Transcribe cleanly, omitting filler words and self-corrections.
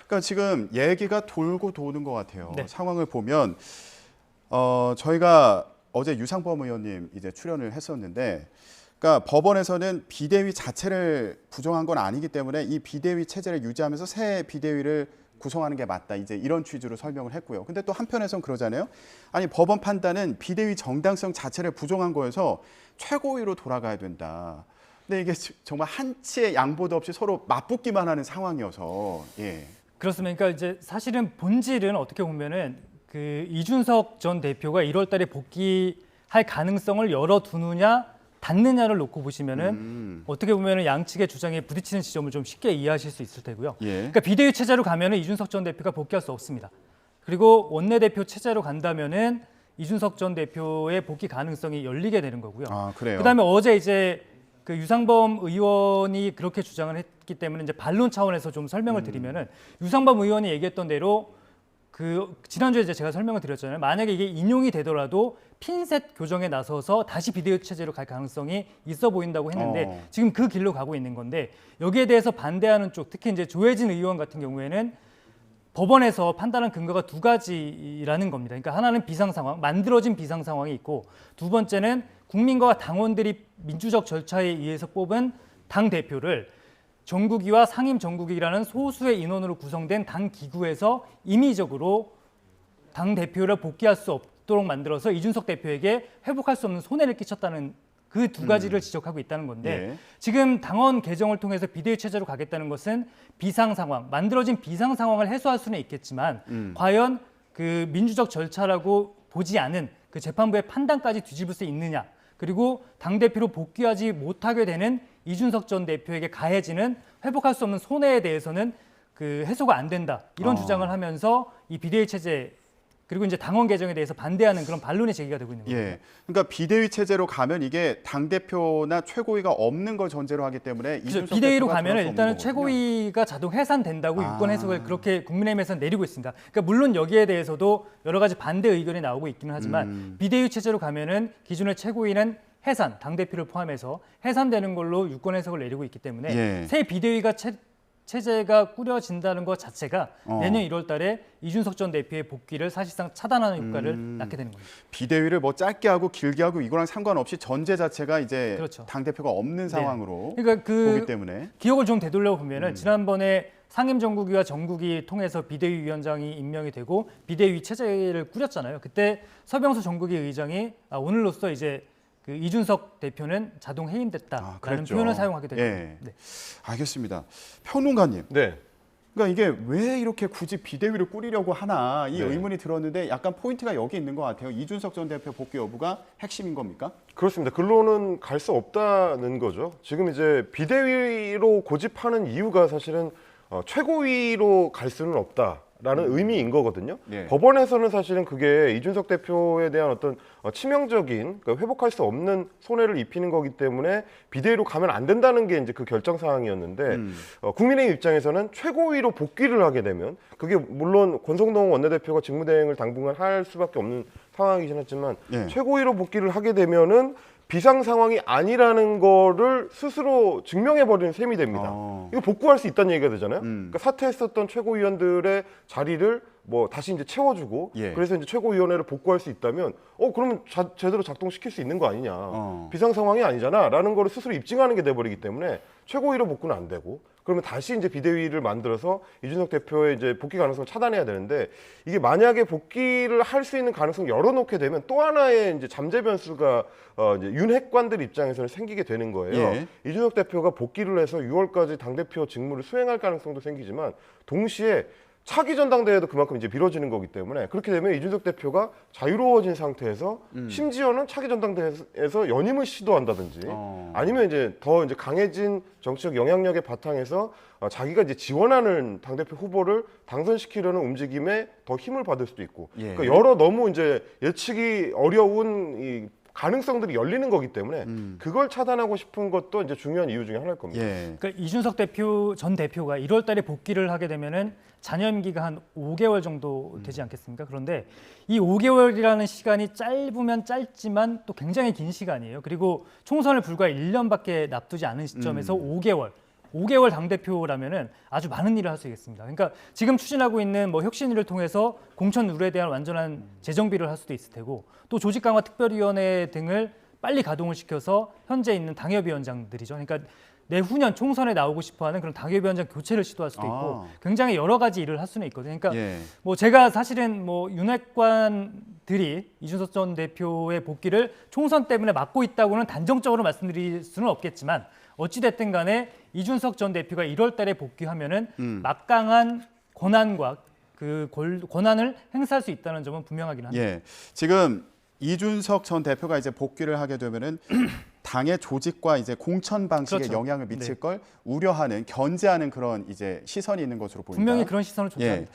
그러니까 지금 얘기가 돌고 도는 것 같아요. 네. 상황을 보면 저희가 어제 유상범 의원님 이제 출연을 했었는데, 그러니까 법원에서는 비대위 자체를 부정한 건 아니기 때문에 이 비대위 체제를 유지하면서 새 비대위를 구성하는 게 맞다, 이제 이런 취지로 설명을 했고요. 근데 또 한편에선 그러잖아요. 아니, 법원 판단은 비대위 정당성 자체를 부정한 거여서 최고위로 돌아가야 된다. 근데 이게 정말 한치의 양보도 없이 서로 맞붙기만 하는 상황이어서. 예. 그렇습니다. 그러니까 이제 사실은 본질은 어떻게 보면은 그 이준석 전 대표가 1월달에 복귀할 가능성을 열어두느냐 닫느냐를 놓고 보시면은 어떻게 보면은 양측의 주장에 부딪히는 지점을 좀 쉽게 이해하실 수 있을 테고요. 예. 그러니까 비대위 체제로 가면은 이준석 전 대표가 복귀할 수 없습니다. 그리고 원내대표 체제로 간다면은 이준석 전 대표의 복귀 가능성이 열리게 되는 거고요. 아, 그래요. 그다음에 어제 이제 그 유상범 의원이 그렇게 주장을 했기 때문에 이제 반론 차원에서 좀 설명을 드리면은 유상범 의원이 얘기했던 대로 그 지난주에 이제 제가 설명을 드렸잖아요. 만약에 이게 인용이 되더라도 핀셋 교정에 나서서 다시 비대위 체제로 갈 가능성이 있어 보인다고 했는데 지금 그 길로 가고 있는 건데, 여기에 대해서 반대하는 쪽, 특히 이제 조혜진 의원 같은 경우에는 법원에서 판단한 근거가 두 가지라는 겁니다. 그러니까 하나는 비상 상황, 만들어진 비상 상황이 있고, 두 번째는 국민과 당원들이 민주적 절차에 의해서 뽑은 당 대표를 정국위와 상임 정국위라는 소수의 인원으로 구성된 당 기구에서 임의적으로 당 대표를 복귀할 수 없도록 만들어서 이준석 대표에게 회복할 수 없는 손해를 끼쳤다는 그 두 가지를 지적하고 있다는 건데, 예. 지금 당원 개정을 통해서 비대위 체제로 가겠다는 것은 비상 상황, 만들어진 비상 상황을 해소할 수는 있겠지만 과연 그 민주적 절차라고 보지 않은 그 재판부의 판단까지 뒤집을 수 있느냐, 그리고 당대표로 복귀하지 못하게 되는 이준석 전 대표에게 가해지는 회복할 수 없는 손해에 대해서는 그 해소가 안 된다, 이런 주장을 하면서 이 비대위 체제 그리고 이제 당원 개정에 대해서 반대하는 그런 반론의 제기가 되고 있는 거죠. 예. 그러니까 비대위 체제로 가면 이게 당 대표나 최고위가 없는 걸 전제로 하기 때문에 이준석 비대위로 대표가 가면 들어갈 수 일단은 없는 거거든요. 최고위가 자동 해산된다고 유권 해석을 그렇게 국민의힘에서 내리고 있습니다. 그러니까 물론 여기에 대해서도 여러 가지 반대 의견이 나오고 있기는 하지만 비대위 체제로 가면은 기존의 최고위는 해산, 당 대표를 포함해서 해산되는 걸로 유권 해석을 내리고 있기 때문에 예. 새 비대위가 체제가 꾸려진다는 것 자체가 내년 1월달에 이준석 전 대표의 복귀를 사실상 차단하는 효과를 낳게 되는 겁니다. 비대위를 뭐 짧게 하고 길게 하고 이거랑 상관없이 전제 자체가 이제 그렇죠. 당 대표가 없는 상황으로 그러니까 보기 때문에. 기억을 좀 되돌려 보면은 지난번에 상임정국위와 정국위 통해서 비대위 위원장이 임명이 되고 비대위 체제를 꾸렸잖아요. 그때 서병수 정국위 의장이 오늘로써 이제 그 이준석 대표는 자동 해임됐다라는 그랬죠. 표현을 사용하게 되죠. 예. 네. 알겠습니다. 평론가님. 네. 그러니까 이게 왜 이렇게 굳이 비대위를 꾸리려고 하나, 이 네. 의문이 들었는데 약간 포인트가 여기 있는 것 같아요. 이준석 전 대표 복귀 여부가 핵심인 겁니까? 그렇습니다. 글로는 갈 수 없다는 거죠. 지금 이제 비대위로 고집하는 이유가 사실은 최고위로 갈 수는 없다라는 의미인 거거든요. 예. 법원에서는 사실은 그게 이준석 대표에 대한 어떤 치명적인, 그러니까 회복할 수 없는 손해를 입히는 거기 때문에 비대위로 가면 안 된다는 게 이제 그 결정 사항이었는데 국민의힘 입장에서는 최고위로 복귀를 하게 되면, 그게 물론 권성동 원내대표가 직무대행을 당분간 할 수밖에 없는 상황이긴 하지만 예. 최고위로 복귀를 하게 되면은 비상 상황이 아니라는 거를 스스로 증명해버리는 셈이 됩니다. 이거 복구할 수 있다는 얘기가 되잖아요. 그러니까 사퇴했었던 최고위원들의 자리를 뭐 다시 이제 채워주고, 예. 그래서 이제 최고위원회를 복구할 수 있다면, 그러면 제대로 작동시킬 수 있는 거 아니냐. 비상 상황이 아니잖아라는 거를 스스로 입증하는 게 돼버리기 때문에 최고위로 복구는 안 되고, 그러면 다시 이제 비대위를 만들어서 이준석 대표의 이제 복귀 가능성을 차단해야 되는데, 이게 만약에 복귀를 할 수 있는 가능성을 열어놓게 되면 또 하나의 이제 잠재 변수가 이제 윤핵관들 입장에서는 생기게 되는 거예요. 예. 이준석 대표가 복귀를 해서 6월까지 당대표 직무를 수행할 가능성도 생기지만, 동시에 차기 전당대회도 그만큼 이제 미뤄지는 거기 때문에, 그렇게 되면 이준석 대표가 자유로워진 상태에서 심지어는 차기 전당대회에서 연임을 시도한다든지 아니면 이제 더 이제 강해진 정치적 영향력의 바탕에서 자기가 이제 지원하는 당대표 후보를 당선시키려는 움직임에 더 힘을 받을 수도 있고, 예. 그러니까 여러 너무 이제 예측이 어려운 이 가능성들이 열리는 거기 때문에 그걸 차단하고 싶은 것도 이제 중요한 이유 중에 하나일 겁니다. 예. 그러니까 이준석 전 대표가 1월달에 복귀를 하게 되면은 잔여임기가 한 5개월 정도 되지 않겠습니까? 그런데 이 5개월이라는 시간이 짧으면 짧지만 또 굉장히 긴 시간이에요. 그리고 총선을 불과 1년밖에 납두지 않은 시점에서 5개월. 5개월 당 대표라면은 아주 많은 일을 할 수 있겠습니다. 그러니까 지금 추진하고 있는 뭐 혁신위를 통해서 공천 룰에 대한 완전한 재정비를 할 수도 있을 테고 또 조직 강화 특별위원회 등을 빨리 가동을 시켜서 현재 있는 당협위원장들이죠. 그러니까 내후년 총선에 나오고 싶어하는 그런 당협위원장 교체를 시도할 수도 있고 굉장히 여러 가지 일을 할 수는 있거든요. 그러니까 예. 뭐 제가 사실은 뭐 윤핵관들이 이준석 전 대표의 복귀를 총선 때문에 막고 있다고는 단정적으로 말씀드릴 수는 없겠지만 어찌 됐든 간에 이준석 전 대표가 1월 달에 복귀하면은 막강한 권한과 그 권한을 행사할 수 있다는 점은 분명하긴 합니다. 예. 지금 이준석 전 대표가 이제 복귀를 하게 되면은 당의 조직과 이제 공천 방식에 그렇죠. 영향을 미칠 걸 우려하는 견제하는 그런 이제 시선이 있는 것으로 보입니다. 분명히 그런 시선을 줬다. 예.